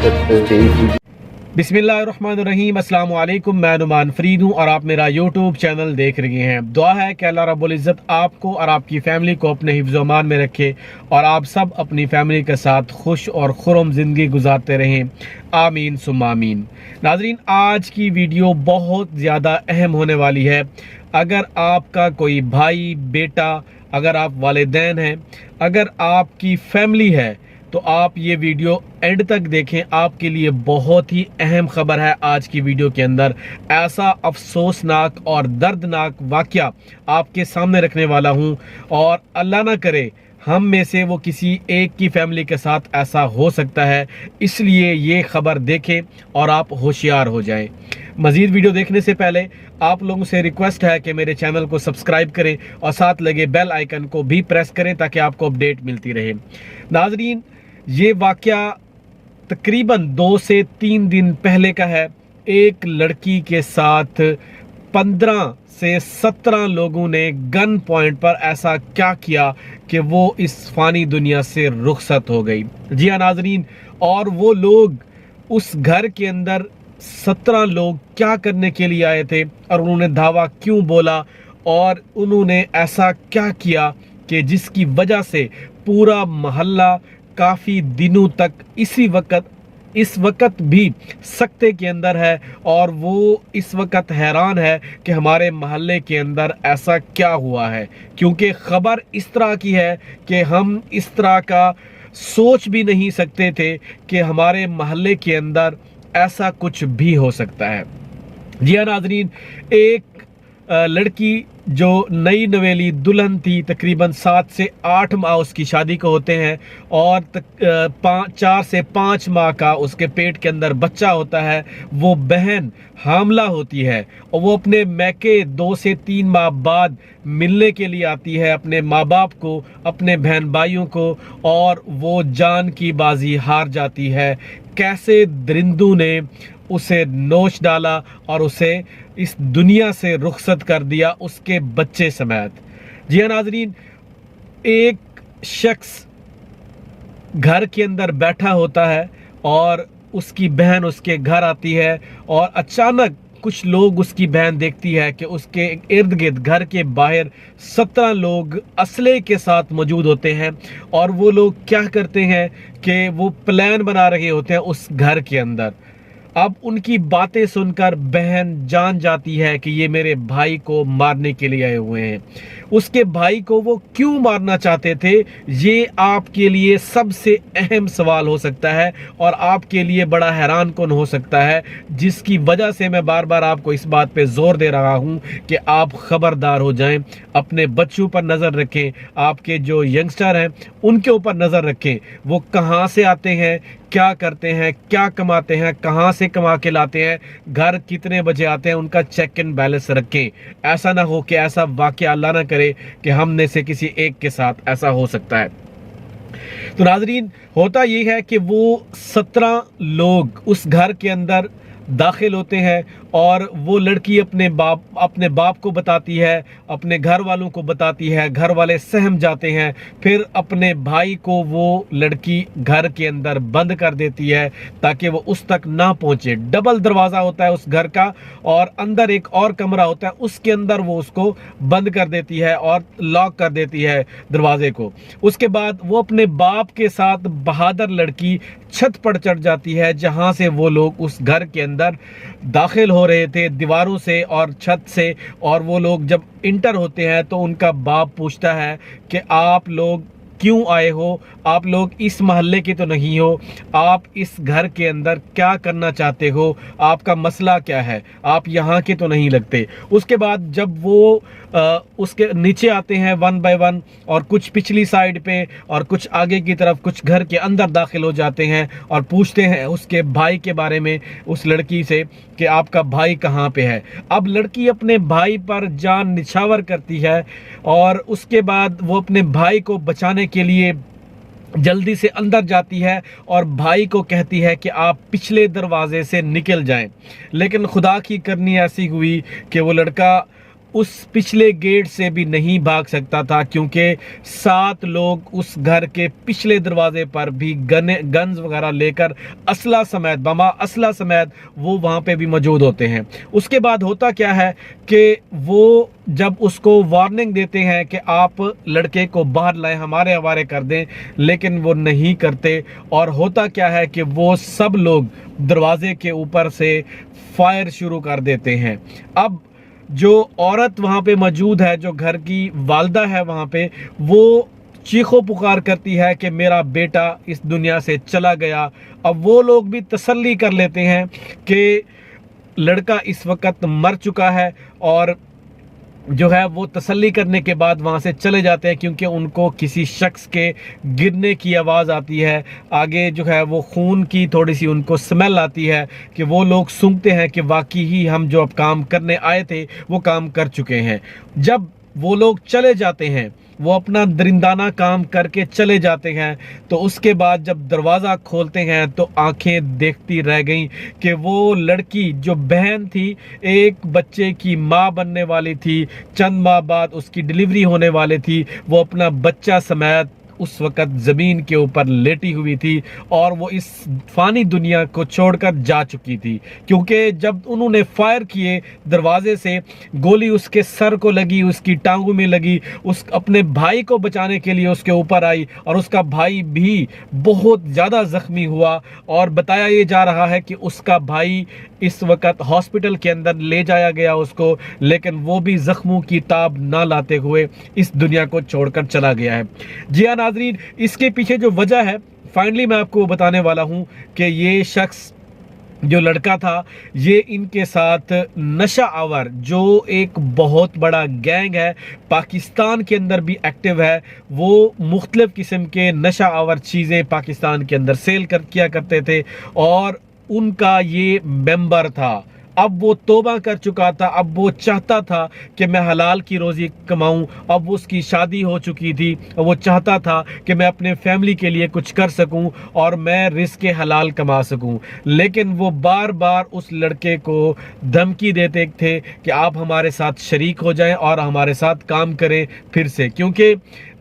Subscribe कीजिए। बिस्मिल्लाहिर्रहमानिर्रहीम, अस्सलाम वालेकुम। मैं नुमान फरीद हूँ और आप मेरा यूट्यूब चैनल देख रहे हैं। दुआ है कि अल्लाह रब्बुल इज़्ज़त आपको और आपकी फैमिली को अपने हिफ्ज़-ओ-अमान में रखे और आप सब अपनी फैमिली के साथ खुश और खुर्रम ज़िंदगी गुजारते रहें। आमीन सुम्मा आमीन। नाज़रीन, आज की वीडियो बहुत ज़्यादा अहम होने वाली है। अगर आपका कोई भाई, बेटा, अगर आप वालिदैन हैं, अगर आपकी फैमिली है, तो आप ये वीडियो एंड तक देखें। आपके लिए बहुत ही अहम खबर है आज की वीडियो के अंदर। ऐसा अफसोसनाक और दर्दनाक वाक़या आपके सामने रखने वाला हूं और अल्लाह ना करे हम में से वो किसी एक की फैमिली के साथ ऐसा हो सकता है। इसलिए ये खबर देखें और आप होशियार हो जाएं। मज़ीद वीडियो देखने से पहले आप लोगों से रिक्वेस्ट है कि मेरे चैनल को सब्सक्राइब करें और साथ लगे बेल आइकन को भी प्रेस करें ताकि आपको अपडेट मिलती रहे। नाज़रीन, ये वाक़या तकरीबन 2 से 3 दिन पहले का है। एक लड़की के साथ 15 से 17 लोगों ने गन पॉइंट पर ऐसा क्या किया कि वो इस फानी दुनिया से रुखसत हो गई। जी हाँ नाज़रीन, और वो लोग उस घर के अंदर 17 लोग क्या करने के लिए आए थे और उन्होंने धावा क्यों बोला और उन्होंने ऐसा क्या किया कि जिसकी वजह से पूरा मोहल्ला काफ़ी दिनों तक इस वक्त भी सकते के अंदर है और वो इस वक्त हैरान है कि हमारे मोहल्ले के अंदर ऐसा क्या हुआ है। क्योंकि ख़बर इस तरह की है कि हम इस तरह का सोच भी नहीं सकते थे कि हमारे मोहल्ले के अंदर ऐसा कुछ भी हो सकता है। जी हाँ नाज़रीन, एक लड़की जो नई नवेली दुल्हन थी, तकरीबन 7 से 8 माह उसकी शादी को होते हैं और 4 से 5 माह का उसके पेट के अंदर बच्चा होता है। वो बहन हामला होती है और वो अपने मैके 2 से 3 माह बाद मिलने के लिए आती है अपने माँ बाप को, अपने बहन भाइयों को, और वो जान की बाजी हार जाती है। कैसे दरिंदों ने उसे नोच डाला और उसे इस दुनिया से रुखसत कर दिया, उसके बच्चे समेत। जी हाँ नाज़रीन, एक शख्स घर के अंदर बैठा होता है और उसकी बहन उसके घर आती है और अचानक कुछ लोग, उसकी बहन देखती है कि उसके इर्द गिर्द घर के बाहर 17 लोग असले के साथ मौजूद होते हैं और वो लोग क्या करते हैं कि वो प्लान बना रहे होते हैं उस घर के अंदर। अब उनकी बातें सुनकर बहन जान जाती है कि ये मेरे भाई को मारने के लिए आए हुए हैं। उसके भाई को वो क्यों मारना चाहते थे, ये आपके लिए सबसे अहम सवाल हो सकता है और आपके लिए बड़ा हैरान कुन हो सकता है, जिसकी वजह से मैं बार बार आपको इस बात पे जोर दे रहा हूँ कि आप खबरदार हो जाएं, अपने बच्चों पर नज़र रखें, आपके जो यंगस्टर हैं उनके ऊपर नज़र रखें। वो कहाँ से आते हैं, क्या करते हैं, क्या कमाते हैं, कहाँ से कमा के लाते हैं, घर कितने बजे आते हैं, उनका चेक इन बैलेंस रखें। ऐसा ना हो कि ऐसा वाक़या अल्लाह ना करे कि हमने से किसी एक के साथ ऐसा हो सकता है। तो नाज़रीन, होता ये है कि वो 17 लोग उस घर के अंदर दाखिल होते हैं और वो लड़की अपने बाप को बताती है, अपने घर वालों को बताती है, घर वाले सहम जाते हैं। फिर अपने भाई को वो लड़की घर के अंदर बंद कर देती है ताकि वो उस तक ना पहुंचे। डबल दरवाज़ा होता है उस घर का और अंदर एक और कमरा होता है, उसके अंदर वो उसको बंद कर देती है और लॉक कर देती है दरवाजे को। उसके बाद वो अपने बाप के साथ बहादुर लड़की छत पर चढ़ जाती है जहां से वो लोग उस घर के अंदर दाखिल हो रहे थे, दीवारों से और छत से। और वो लोग जब इंटर होते हैं तो उनका बाप पूछता है कि आप लोग क्यों आए हो, आप लोग इस मोहल्ले के तो नहीं हो, आप इस घर के अंदर क्या करना चाहते हो, आपका मसला क्या है, आप यहाँ के तो नहीं लगते। उसके बाद जब वो उसके नीचे आते हैं 1 बाय 1 और कुछ पिछली साइड पे और कुछ आगे की तरफ, कुछ घर के अंदर दाखिल हो जाते हैं और पूछते हैं उसके भाई के बारे में उस लड़की से कि आपका भाई कहाँ पे है। अब लड़की अपने भाई पर जान निछावर करती है और उसके बाद वो अपने भाई को बचाने के लिए जल्दी से अंदर जाती है और भाई को कहती है कि आप पिछले दरवाजे से निकल जाएं। लेकिन खुदा की करनी ऐसी हुई कि वो लड़का उस पिछले गेट से भी नहीं भाग सकता था, क्योंकि 7 लोग उस घर के पिछले दरवाजे पर भी गन्स वगैरह लेकर असला समेत, बमा असला समेत वो वहाँ पे भी मौजूद होते हैं। उसके बाद होता क्या है कि वो जब उसको वार्निंग देते हैं कि आप लड़के को बाहर लाएं, हमारे हवाले कर दें, लेकिन वो नहीं करते। और होता क्या है कि वो सब लोग दरवाजे के ऊपर से फायर शुरू कर देते हैं। अब जो औरत वहाँ पे मौजूद है, जो घर की वालदा है वहाँ पे, वो चीखो पुकार करती है कि मेरा बेटा इस दुनिया से चला गया। अब वो लोग भी तसल्ली कर लेते हैं कि लड़का इस वक्त मर चुका है, और जो है वो तसल्ली करने के बाद वहाँ से चले जाते हैं, क्योंकि उनको किसी शख्स के गिरने की आवाज़ आती है। आगे जो है वो खून की थोड़ी सी उनको स्मेल आती है कि वो लोग सूंघते हैं कि वाकई ही हम जो अब काम करने आए थे वो काम कर चुके हैं। जब वो लोग चले जाते हैं, वो अपना दरिंदाना काम करके चले जाते हैं, तो उसके बाद जब दरवाज़ा खोलते हैं तो आंखें देखती रह गईं कि वो लड़की जो बहन थी, एक बच्चे की माँ बनने वाली थी, चंद माह बाद उसकी डिलीवरी होने वाली थी, वो अपना बच्चा समेत उस वक़्त ज़मीन के ऊपर लेटी हुई थी और वो इस फ़ानी दुनिया को छोड़कर जा चुकी थी। क्योंकि जब उन्होंने फायर किए दरवाजे से, गोली उसके सर को लगी, उसकी टांगों में लगी, उस अपने भाई को बचाने के लिए उसके ऊपर आई, और उसका भाई भी बहुत ज़्यादा ज़ख्मी हुआ। और बताया ये जा रहा है कि उसका भाई इस वक्त हॉस्पिटल के अंदर ले जाया गया उसको, लेकिन वो भी ज़ख्मों की ताब ना लाते हुए इस दुनिया को छोड़कर चला गया है। जी हाँ नाज़रीन, इसके पीछे जो वजह है फाइनली मैं आपको बताने वाला हूँ कि ये शख्स जो लड़का था, ये इनके साथ नशा आवर, जो एक बहुत बड़ा गैंग है, पाकिस्तान के अंदर भी एक्टिव है, वो मुख्तलिफ किस्म के नशा आवर चीज़ें पाकिस्तान के अंदर सेल किया करते थे, और उनका ये मेंबर था। अब वो तौबा कर चुका था, अब वो चाहता था कि मैं हलाल की रोज़ी कमाऊं। अब उसकी शादी हो चुकी थी और वो चाहता था कि मैं अपने फैमिली के लिए कुछ कर सकूं और मैं रिस्क हलाल कमा सकूं। लेकिन वो बार बार उस लड़के को धमकी देते थे कि आप हमारे साथ शरीक हो जाएं और हमारे साथ काम करें फिर से, क्योंकि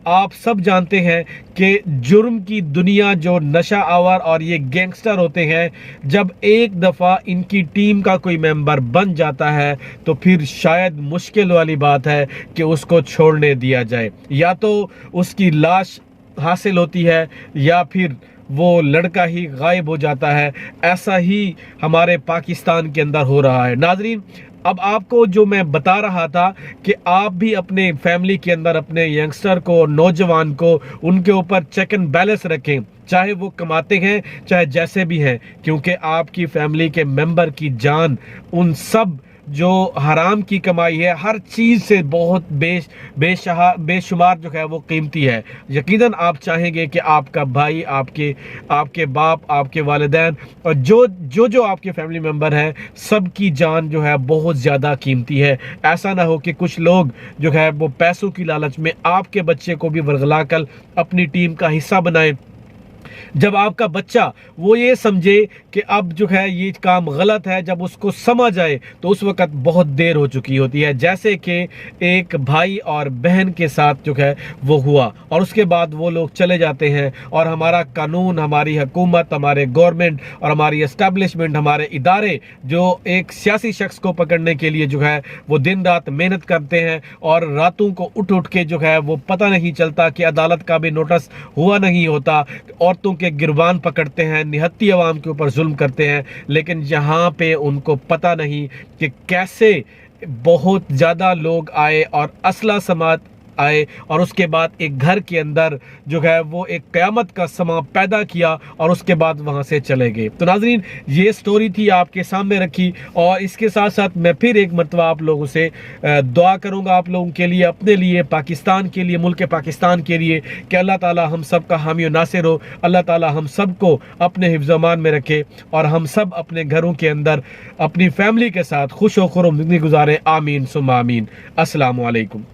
आप सब जानते हैं कि जुर्म की दुनिया जो नशा आवर और ये गैंगस्टर होते हैं, जब एक दफ़ा इनकी टीम का कोई मेंबर बन जाता है तो फिर शायद मुश्किल वाली बात है कि उसको छोड़ने दिया जाए। या तो उसकी लाश हासिल होती है या फिर वो लड़का ही गायब हो जाता है। ऐसा ही हमारे पाकिस्तान के अंदर हो रहा है। नाजरीन, अब आपको जो मैं बता रहा था कि आप भी अपने फैमिली के अंदर अपने यंगस्टर को, नौजवान को, उनके ऊपर चेक एंड बैलेंस रखें, चाहे वो कमाते हैं चाहे जैसे भी हैं, क्योंकि आपकी फैमिली के मेंबर की जान उन सब जो हराम की कमाई है, हर चीज़ से बहुत बेशुमार जो है वो कीमती है। यकीनन आप चाहेंगे कि आपका भाई, आपके बाप, आपके वालिदैन और जो आपके फैमिली मेंबर हैं, सब की जान जो है बहुत ज़्यादा कीमती है। ऐसा ना हो कि कुछ लोग जो है वो पैसों की लालच में आपके बच्चे को भी वरगला कर अपनी टीम का हिस्सा बनाएं। जब आपका बच्चा वो ये समझे कि अब जो है ये काम गलत है, जब उसको समझ आए तो उस वक्त बहुत देर हो चुकी होती है। जैसे कि एक भाई और बहन के साथ जो है वो हुआ, और उसके बाद वो लोग चले जाते हैं और हमारा कानून, हमारी हुकूमत, हमारे गवर्नमेंट और हमारी एस्टेब्लिशमेंट, हमारे इदारे जो एक सियासी शख्स को पकड़ने के लिए जो है वो दिन रात मेहनत करते हैं, और रातों को उठ के जो है वो पता नहीं चलता कि अदालत का भी नोटिस हुआ नहीं होता, औरतों के गिरबान पकड़ते हैं, निहत्ती अवाम के ऊपर जुल्म करते हैं। लेकिन यहाँ पे उनको पता नहीं कि कैसे बहुत ज़्यादा लोग आए और असला समात आए, और उसके बाद एक घर के अंदर जो है वो एक क़यामत का समा पैदा किया और उसके बाद वहाँ से चले गए। तो नाज़रीन, ये स्टोरी थी आपके सामने रखी, और इसके साथ साथ मैं फिर एक मरतबा आप लोगों से दुआ करूँगा, आप लोगों के लिए, अपने लिए, पाकिस्तान के लिए, मुल्क पाकिस्तान के लिए, कि अल्लाह ताला हम सब का हामी और नासिर हो। अल्लाह ताला हम सब को अपने हिफ्ज़-ओ-अमान में रखे और हम सब अपने घरों के अंदर अपनी फैमिली के साथ खुश व खुर्रम ज़िंदगी गुजारें। आमीन सुम्मा आमीन। अस्सलामु अलैकुम।